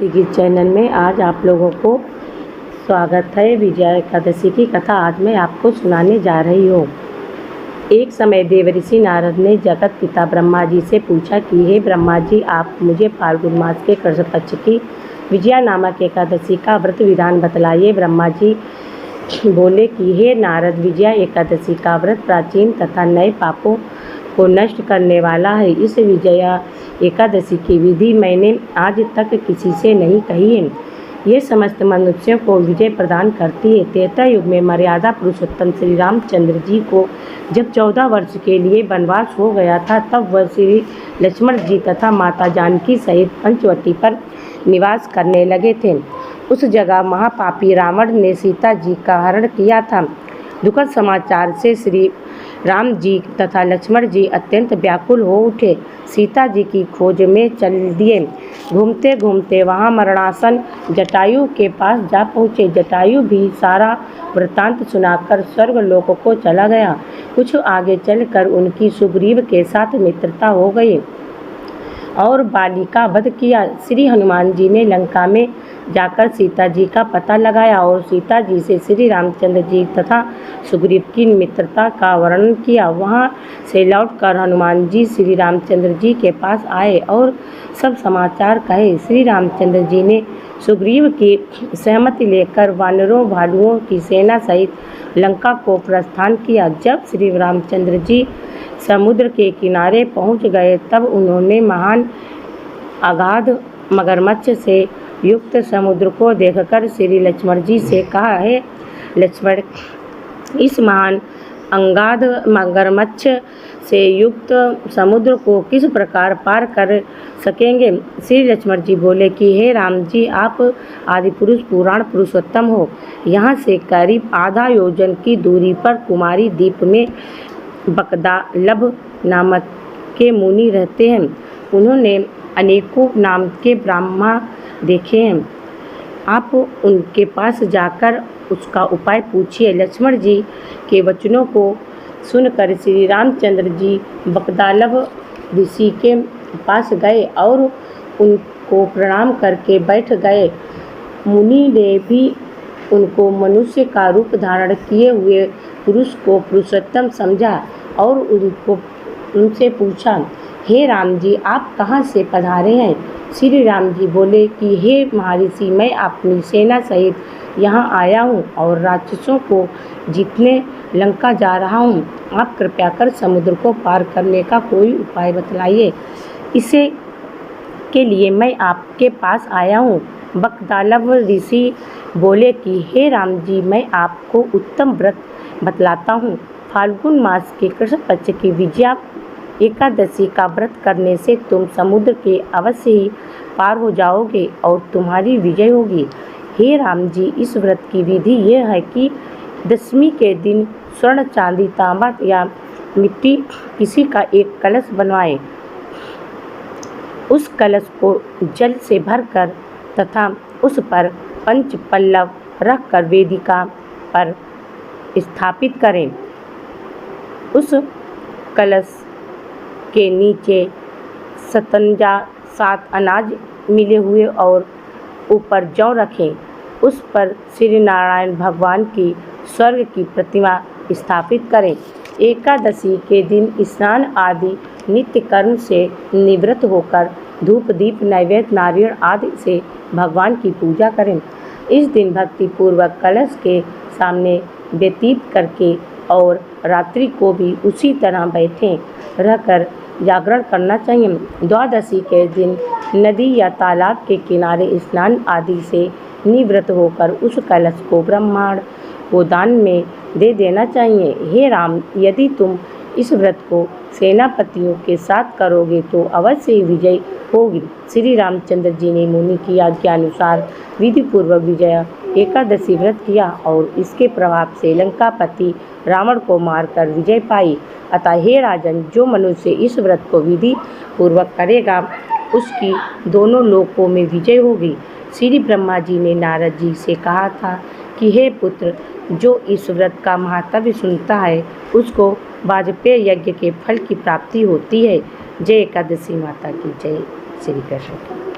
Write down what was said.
भक्ति गीत चैनल में आज आप लोगों को स्वागत है। विजया एकादशी की कथा आज मैं आपको सुनाने जा रही हूँ। एक समय देवऋषि नारद ने जगत पिता ब्रह्मा जी से पूछा कि हे ब्रह्मा जी, आप मुझे फाल्गुन मास के कृष्ण पक्ष की विजया नामक एकादशी का व्रत विधान बतलाइए। ब्रह्मा जी बोले कि हे नारद, विजया एकादशी का व्रत प्राचीन तथा नए पापों को नष्ट करने वाला है। इस विजया एकादशी की विधि मैंने आज तक किसी से नहीं कही है। ये समस्त मनुष्यों को विजय प्रदान करती है। त्रेता युग में मर्यादा पुरुषोत्तम श्री रामचंद्र जी को जब 14 वर्ष के लिए वनवास हो गया था, तब वह श्री लक्ष्मण जी तथा माता जानकी सहित पंचवटी पर निवास करने लगे थे। उस जगह महापापी रावण ने सीता जी का हरण किया था। दुखद समाचार से श्री राम जी तथा लक्ष्मण जी अत्यंत व्याकुल हो उठे। सीता जी की खोज में चल दिए। घूमते घूमते वहां मरणासन जटायु के पास जा पहुँचे। जटायु भी सारा वृत्तांत सुनाकर स्वर्गलोक को चला गया। कुछ आगे चलकर उनकी सुग्रीव के साथ मित्रता हो गई और बाली का वध किया। श्री हनुमान जी ने लंका में जाकर सीता जी का पता लगाया और सीता जी से श्री रामचंद्र जी तथा सुग्रीव की मित्रता का वर्णन किया। वहां से लौटकर हनुमान जी श्री रामचंद्र जी के पास आए और सब समाचार कहे। श्री रामचंद्र जी ने सुग्रीव की सहमति लेकर वानरों भालुओं की सेना सहित लंका को प्रस्थान किया। जब श्री रामचंद्र जी समुद्र के किनारे पहुंच गए, तब उन्होंने महान अगाध मगरमच्छ से युक्त समुद्र को देखकर श्री लक्ष्मण जी से कहा, हे लक्ष्मण, इस महान अगाध मगरमच्छ से युक्त समुद्र को किस प्रकार पार कर सकेंगे। श्री लक्ष्मण जी बोले कि हे राम जी, आप आदि पुरुष पुराण पुरुषोत्तम हो। यहाँ से करीब आधा योजन की दूरी पर कुमारी द्वीप में बकदालभ नामक के मुनि रहते हैं। उन्होंने अनेकों नाम के ब्रह्मा देखे हैं। आप उनके पास जाकर उसका उपाय पूछिए। लक्ष्मण जी के वचनों को सुनकर श्री रामचंद्र जी बकदालभ ऋषि के पास गए और उनको प्रणाम करके बैठ गए। मुनि ने भी उनको मनुष्य का रूप धारण किए हुए पुरुष को पुरुषोत्तम समझा और उनसे पूछा, हे राम जी, आप कहाँ से पधारे हैं। श्री राम जी बोले कि हे महर्षि, मैं अपनी सेना सहित यहाँ आया हूँ और राक्षसों को जीतने लंका जा रहा हूँ। आप कृपया कर समुद्र को पार करने का कोई उपाय बतलाइए। इसे के लिए मैं आपके पास आया हूँ। बकदालभ ऋषि बोले कि हे राम जी, मैं आपको उत्तम व्रत बतलाता हूँ। फाल्गुन मास के कृष्ण पक्ष की विजया एकादशी का व्रत करने से तुम समुद्र के अवश्य ही पार हो जाओगे और तुम्हारी विजय होगी। हे राम जी, इस व्रत की विधि यह है कि दशमी के दिन स्वर्ण, चांदी, तांबा या मिट्टी किसी का एक कलश बनवाएं। उस कलश को जल से भरकर तथा उस पर पंच पल्लव रखकर वेदिका पर स्थापित करें। उस कलश के नीचे सतंजा 7 अनाज मिले हुए और ऊपर जौ रखें। उस पर श्री नारायण भगवान की स्वर्ग की प्रतिमा स्थापित करें। एकादशी के दिन स्नान आदि नित्य कर्म से निवृत्त होकर धूप दीप नैवेद्य नारियल आदि से भगवान की पूजा करें। इस दिन भक्ति पूर्वक कलश के सामने व्यतीत करके और रात्रि को भी उसी तरह बैठे रहकर जागरण करना चाहिए। द्वादशी के दिन नदी या तालाब के किनारे स्नान आदि से निवृत्त होकर उस कलश को ब्रह्मांड को दान में दे देना चाहिए। हे राम, यदि तुम इस व्रत को सेनापतियों के साथ करोगे तो अवश्य ही विजय होगी। श्री रामचंद्र जी ने मुनि की आज्ञा अनुसार विधि पूर्वक विजया एकादशी व्रत किया और इसके प्रभाव से लंकापति रावण को मारकर विजय पाई। अतः हे राजन, जो मनुष्य इस व्रत को विधि पूर्वक करेगा उसकी दोनों लोकों में विजय होगी। श्री ब्रह्मा जी ने नारद जी से कहा था कि हे पुत्र, जो इस व्रत का महात्म्य सुनता है उसको वाजपेय यज्ञ के फल की प्राप्ति होती है। जय एकादशी माता की जय। श्री कृष्ण।